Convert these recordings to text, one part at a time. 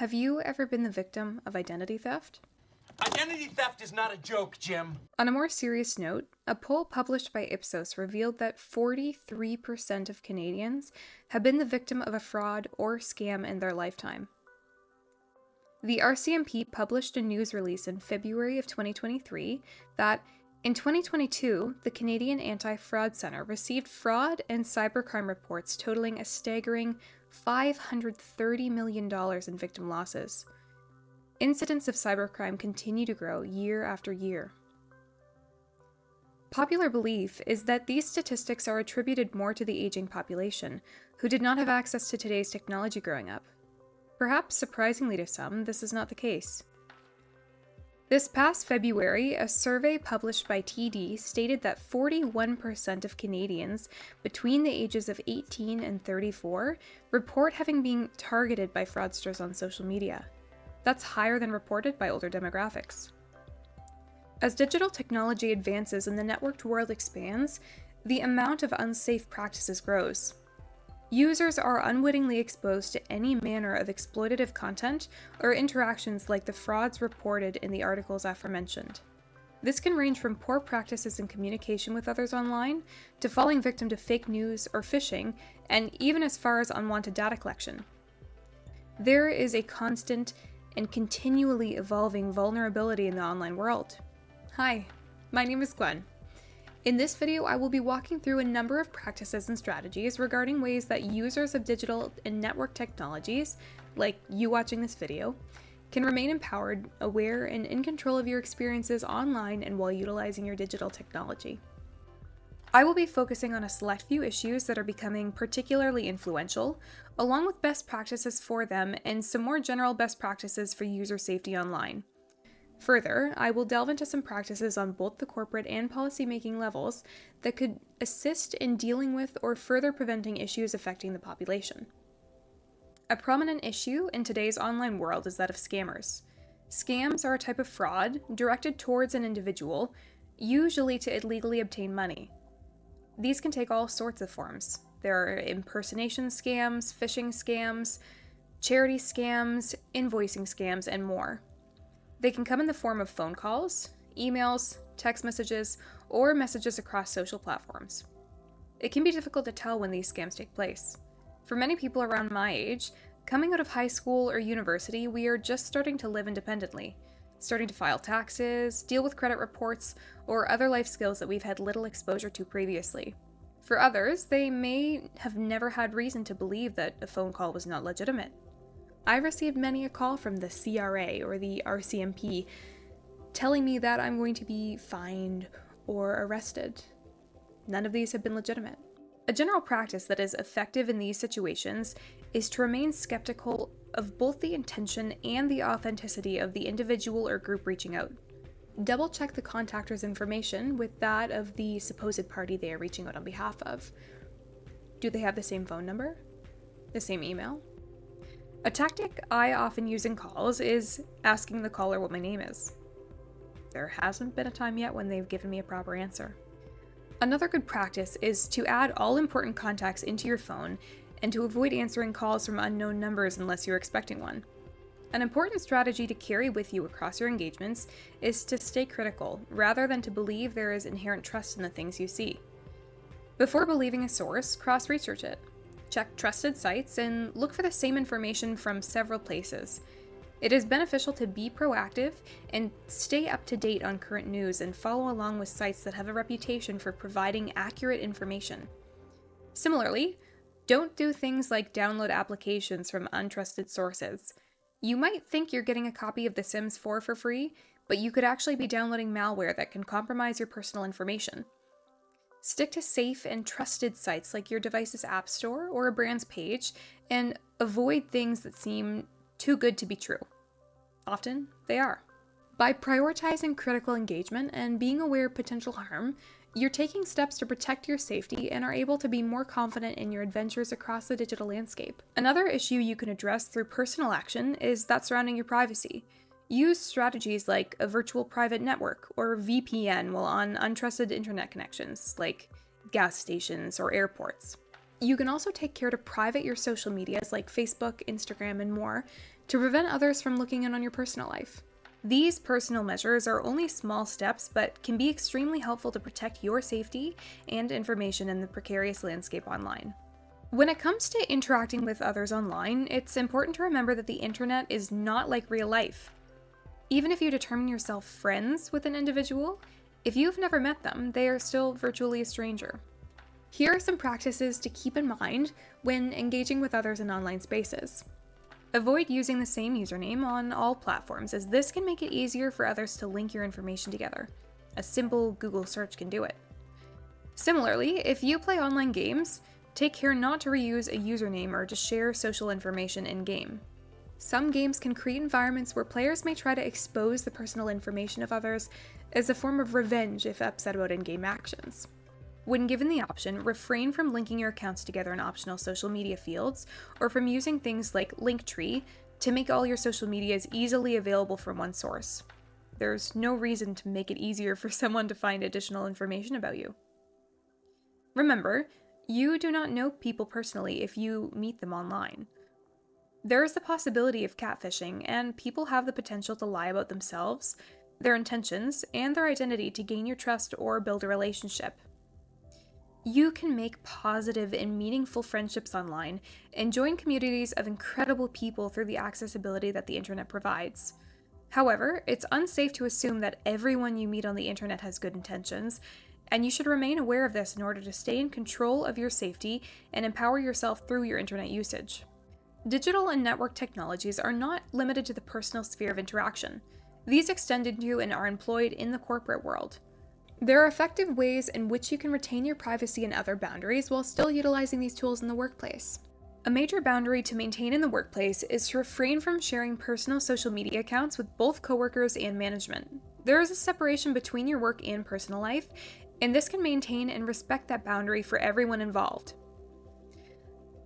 Have you ever been the victim of identity theft? Identity theft is not a joke, Jim. On a more serious note, a poll published by Ipsos revealed that 43% of Canadians have been the victim of a fraud or scam in their lifetime. The RCMP published a news release in February of 2023 that, in 2022, the Canadian Anti-Fraud Centre received fraud and cybercrime reports totaling a staggering $530 million in victim losses. Incidents of cybercrime continue to grow year after year. Popular belief is that these statistics are attributed more to the aging population, who did not have access to today's technology growing up. Perhaps surprisingly to some, this is not the case. This past February, a survey published by TD stated that 41% of Canadians between the ages of 18 and 34 report having been targeted by fraudsters on social media. That's higher than reported by older demographics. As digital technology advances and the networked world expands, the amount of unsafe practices grows. Users are unwittingly exposed to any manner of exploitative content or interactions like the frauds reported in the articles aforementioned. This can range from poor practices in communication with others online, to falling victim to fake news or phishing, and even as far as unwanted data collection. There is a constant and continually evolving vulnerability in the online world. Hi, my name is Gwen. In this video, I will be walking through a number of practices and strategies regarding ways that users of digital and network technologies, like you watching this video, can remain empowered, aware, and in control of your experiences online and while utilizing your digital technology. I will be focusing on a select few issues that are becoming particularly influential, along with best practices for them and some more general best practices for user safety online. Further, I will delve into some practices on both the corporate and policymaking levels that could assist in dealing with or further preventing issues affecting the population. A prominent issue in today's online world is that of scammers. Scams are a type of fraud directed towards an individual, usually to illegally obtain money. These can take all sorts of forms. There are impersonation scams, phishing scams, charity scams, invoicing scams, and more. They can come in the form of phone calls, emails, text messages, or messages across social platforms. It can be difficult to tell when these scams take place. For many people around my age, coming out of high school or university, we are just starting to live independently, starting to file taxes, deal with credit reports, or other life skills that we've had little exposure to previously. For others, they may have never had reason to believe that a phone call was not legitimate. I received many a call from the CRA or the RCMP telling me that I'm going to be fined or arrested. None of these have been legitimate. A general practice that is effective in these situations is to remain skeptical of both the intention and the authenticity of the individual or group reaching out. Double check the contactor's information with that of the supposed party they are reaching out on behalf of. Do they have the same phone number? The same email? A tactic I often use in calls is asking the caller what my name is. There hasn't been a time yet when they've given me a proper answer. Another good practice is to add all important contacts into your phone and to avoid answering calls from unknown numbers unless you're expecting one. An important strategy to carry with you across your engagements is to stay critical, rather than to believe there is inherent trust in the things you see. Before believing a source, cross-research it. Check trusted sites and look for the same information from several places. It is beneficial to be proactive and stay up to date on current news and follow along with sites that have a reputation for providing accurate information. Similarly, don't do things like download applications from untrusted sources. You might think you're getting a copy of The Sims 4 for free, but you could actually be downloading malware that can compromise your personal information. Stick to safe and trusted sites like your device's app store or a brand's page, and avoid things that seem too good to be true. Often, they are. By prioritizing critical engagement and being aware of potential harm, you're taking steps to protect your safety and are able to be more confident in your adventures across the digital landscape. Another issue you can address through personal action is that surrounding your privacy. Use strategies like a virtual private network or VPN while on untrusted internet connections like gas stations or airports. You can also take care to private your social medias like Facebook, Instagram, and more to prevent others from looking in on your personal life. These personal measures are only small steps, but can be extremely helpful to protect your safety and information in the precarious landscape online. When it comes to interacting with others online, it's important to remember that the internet is not like real life. Even if you determine yourself friends with an individual, if you've never met them, they are still virtually a stranger. Here are some practices to keep in mind when engaging with others in online spaces. Avoid using the same username on all platforms, as this can make it easier for others to link your information together. A simple Google search can do it. Similarly, if you play online games, take care not to reuse a username or to share social information in-game. Some games can create environments where players may try to expose the personal information of others as a form of revenge if upset about in-game actions. When given the option, refrain from linking your accounts together in optional social media fields, or from using things like Linktree to make all your social medias easily available from one source. There's no reason to make it easier for someone to find additional information about you. Remember, you do not know people personally if you meet them online. There is the possibility of catfishing, and people have the potential to lie about themselves, their intentions, and their identity to gain your trust or build a relationship. You can make positive and meaningful friendships online and join communities of incredible people through the accessibility that the internet provides. However, it's unsafe to assume that everyone you meet on the internet has good intentions, and you should remain aware of this in order to stay in control of your safety and empower yourself through your internet usage. Digital and network technologies are not limited to the personal sphere of interaction. These extend into and are employed in the corporate world. There are effective ways in which you can retain your privacy and other boundaries while still utilizing these tools in the workplace. A major boundary to maintain in the workplace is to refrain from sharing personal social media accounts with both coworkers and management. There is a separation between your work and personal life, and this can maintain and respect that boundary for everyone involved.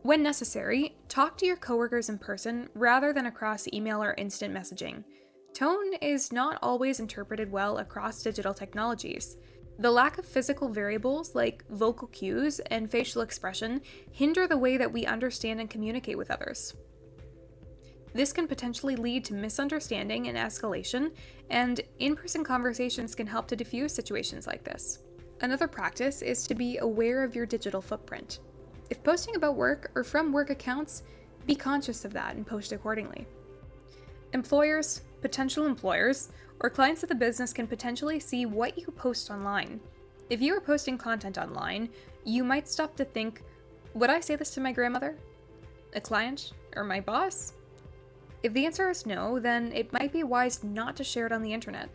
When necessary, talk to your coworkers in person rather than across email or instant messaging. Tone is not always interpreted well across digital technologies. The lack of physical variables like vocal cues and facial expression hinder the way that we understand and communicate with others. This can potentially lead to misunderstanding and escalation, and in-person conversations can help to diffuse situations like this. Another practice is to be aware of your digital footprint. If posting about work or from work accounts, be conscious of that and post accordingly. Employers, potential employers, or clients of the business can potentially see what you post online. If you are posting content online, you might stop to think, would I say this to my grandmother, a client, or my boss? If the answer is no, then it might be wise not to share it on the internet.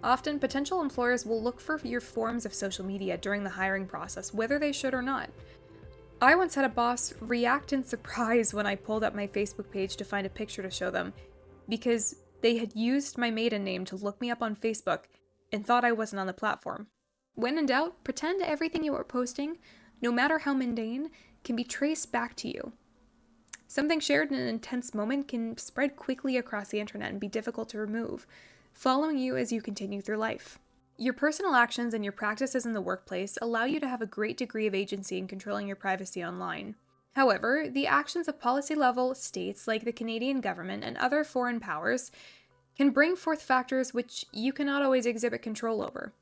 Often, potential employers will look for your forms of social media during the hiring process, whether they should or not. I once had a boss react in surprise when I pulled up my Facebook page to find a picture to show them, because they had used my maiden name to look me up on Facebook and thought I wasn't on the platform. When in doubt, pretend everything you are posting, no matter how mundane, can be traced back to you. Something shared in an intense moment can spread quickly across the internet and be difficult to remove, following you as you continue through life. Your personal actions and your practices in the workplace allow you to have a great degree of agency in controlling your privacy online. However, the actions of policy-level states like the Canadian government and other foreign powers can bring forth factors which you cannot always exhibit control over.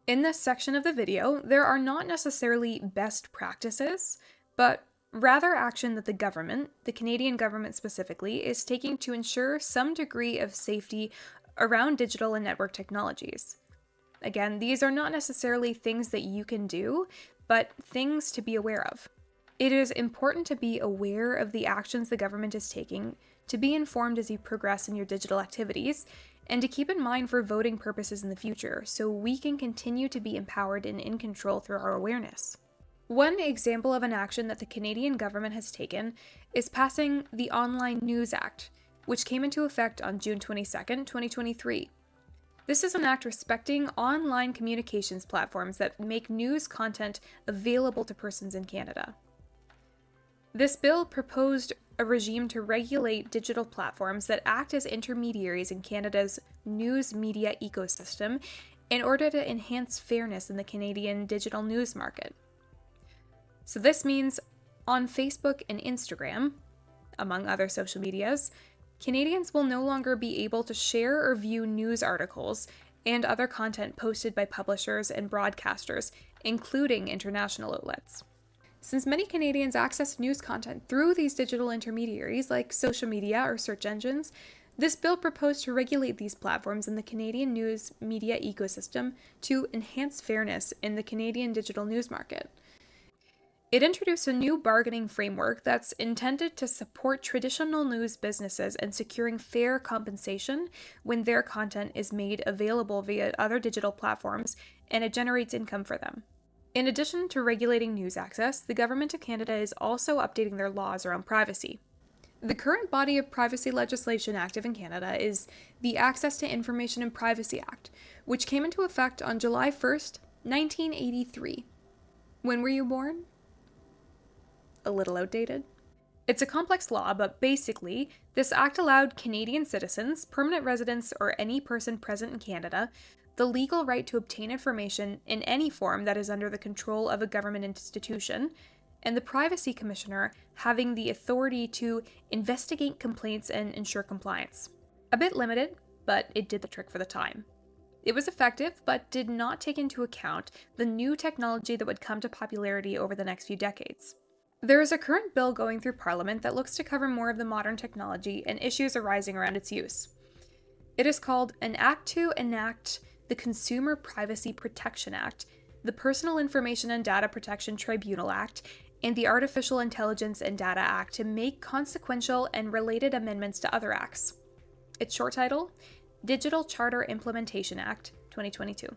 In this section of the video, there are not necessarily best practices, but rather action that the government, the Canadian government specifically, is taking to ensure some degree of safety around digital and network technologies. Again, these are not necessarily things that you can do, but things to be aware of. It is important to be aware of the actions the government is taking, to be informed as you progress in your digital activities, and to keep in mind for voting purposes in the future, so we can continue to be empowered and in control through our awareness. One example of an action that the Canadian government has taken is passing the Online News Act, which came into effect on June 22nd, 2023. This is an act respecting online communications platforms that make news content available to persons in Canada. This bill proposed a regime to regulate digital platforms that act as intermediaries in Canada's news media ecosystem in order to enhance fairness in the Canadian digital news market. So this means on Facebook and Instagram, among other social medias, Canadians will no longer be able to share or view news articles and other content posted by publishers and broadcasters, including international outlets. Since many Canadians access news content through these digital intermediaries like social media or search engines, this bill proposed to regulate these platforms in the Canadian news media ecosystem to enhance fairness in the Canadian digital news market. It introduced a new bargaining framework that's intended to support traditional news businesses in securing fair compensation when their content is made available via other digital platforms and it generates income for them. In addition to regulating news access, the Government of Canada is also updating their laws around privacy. The current body of privacy legislation active in Canada is the Access to Information and Privacy Act, which came into effect on July 1st, 1983. When were you born? A little outdated. It's a complex law, but basically, this act allowed Canadian citizens, permanent residents, or any person present in Canada the legal right to obtain information in any form that is under the control of a government institution, and the Privacy Commissioner having the authority to investigate complaints and ensure compliance. A bit limited, but it did the trick for the time. It was effective, but did not take into account the new technology that would come to popularity over the next few decades. There is a current bill going through Parliament that looks to cover more of the modern technology and issues arising around its use. It is called an Act to enact the Consumer Privacy Protection Act, the Personal Information and Data Protection Tribunal Act, and the Artificial Intelligence and Data Act to make consequential and related amendments to other acts. Its short title, Digital Charter Implementation Act, 2022.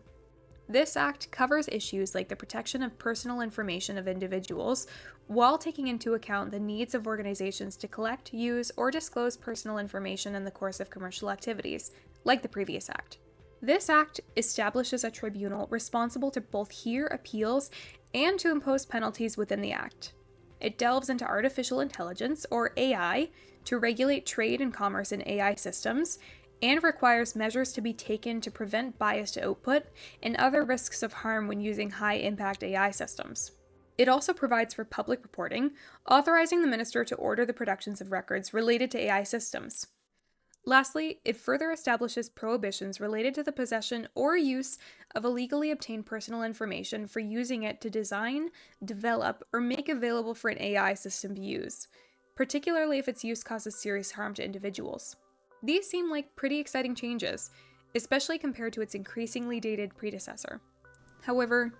This act covers issues like the protection of personal information of individuals while taking into account the needs of organizations to collect, use, or disclose personal information in the course of commercial activities, like the previous act. This act establishes a tribunal responsible to both hear appeals and to impose penalties within the act. It delves into artificial intelligence, or AI, to regulate trade and commerce in AI systems, and requires measures to be taken to prevent biased output and other risks of harm when using high-impact AI systems. It also provides for public reporting, authorizing the minister to order the productions of records related to AI systems. Lastly, it further establishes prohibitions related to the possession or use of illegally obtained personal information for using it to design, develop, or make available for an AI system to use, particularly if its use causes serious harm to individuals. These seem like pretty exciting changes, especially compared to its increasingly dated predecessor. However,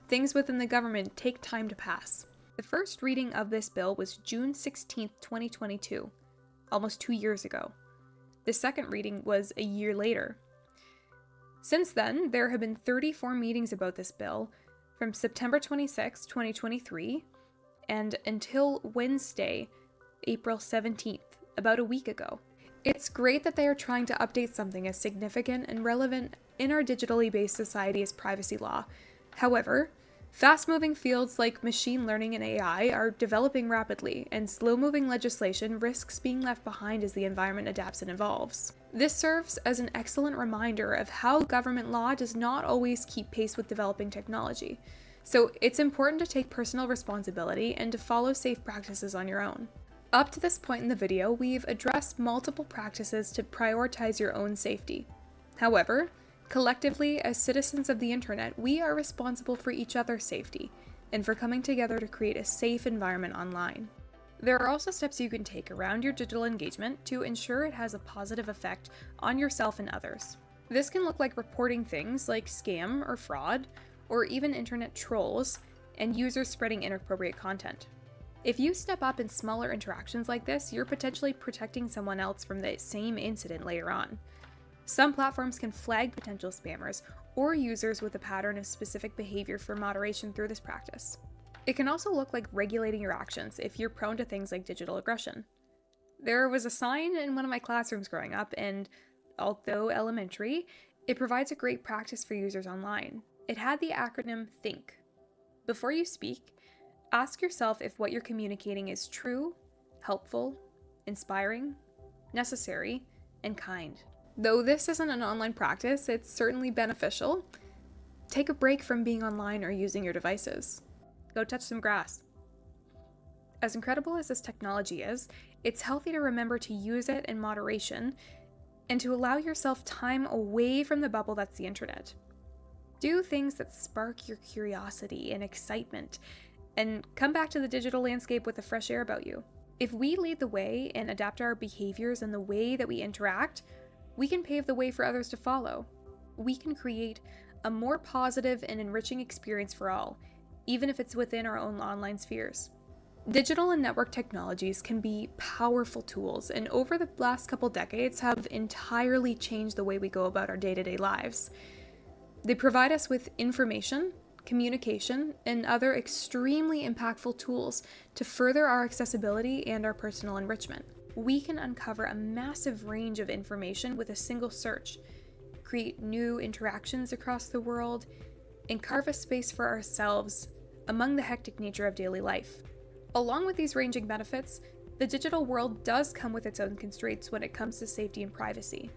things within the government take time to pass. The first reading of this bill was June 16, 2022, almost 2 years ago. The second reading was a year later. Since then, there have been 34 meetings about this bill from September 26, 2023, and until Wednesday, April 17th, about a week ago. It's great that they are trying to update something as significant and relevant in our digitally based society as privacy law. However, fast-moving fields like machine learning and AI are developing rapidly, and slow-moving legislation risks being left behind as the environment adapts and evolves. This serves as an excellent reminder of how government law does not always keep pace with developing technology. So it's important to take personal responsibility and to follow safe practices on your own. Up to this point in the video, we've addressed multiple practices to prioritize your own safety. However, collectively, as citizens of the internet, we are responsible for each other's safety and for coming together to create a safe environment online. There are also steps you can take around your digital engagement to ensure it has a positive effect on yourself and others. This can look like reporting things like scam or fraud, or even internet trolls and users spreading inappropriate content. If you step up in smaller interactions like this, you're potentially protecting someone else from the same incident later on. Some platforms can flag potential spammers or users with a pattern of specific behavior for moderation through this practice. It can also look like regulating your actions if you're prone to things like digital aggression. There was a sign in one of my classrooms growing up, and although elementary, it provides a great practice for users online. It had the acronym THINK. Before you speak, ask yourself if what you're communicating is true, helpful, inspiring, necessary, and kind. Though this isn't an online practice, it's certainly beneficial. Take a break from being online or using your devices. Go touch some grass. As incredible as this technology is, it's healthy to remember to use it in moderation and to allow yourself time away from the bubble that's the internet. Do things that spark your curiosity and excitement, and come back to the digital landscape with a fresh air about you. If we lead the way and adapt our behaviors and the way that we interact, we can pave the way for others to follow. We can create a more positive and enriching experience for all, even if it's within our own online spheres. Digital and network technologies can be powerful tools, and over the last couple decades have entirely changed the way we go about our day-to-day lives. They provide us with information, communication, and other extremely impactful tools to further our accessibility and our personal enrichment. We can uncover a massive range of information with a single search, create new interactions across the world, and carve a space for ourselves among the hectic nature of daily life. Along with these ranging benefits, the digital world does come with its own constraints when it comes to safety and privacy.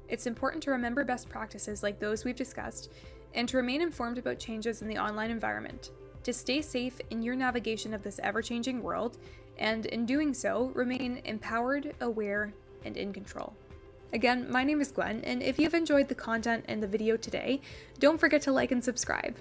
It's important to remember best practices like those we've discussed, and to remain informed about changes in the online environment, to stay safe in your navigation of this ever-changing world, and in doing so, remain empowered, aware, and in control. Again, my name is Gwen, and if you've enjoyed the content in the video today, don't forget to like and subscribe.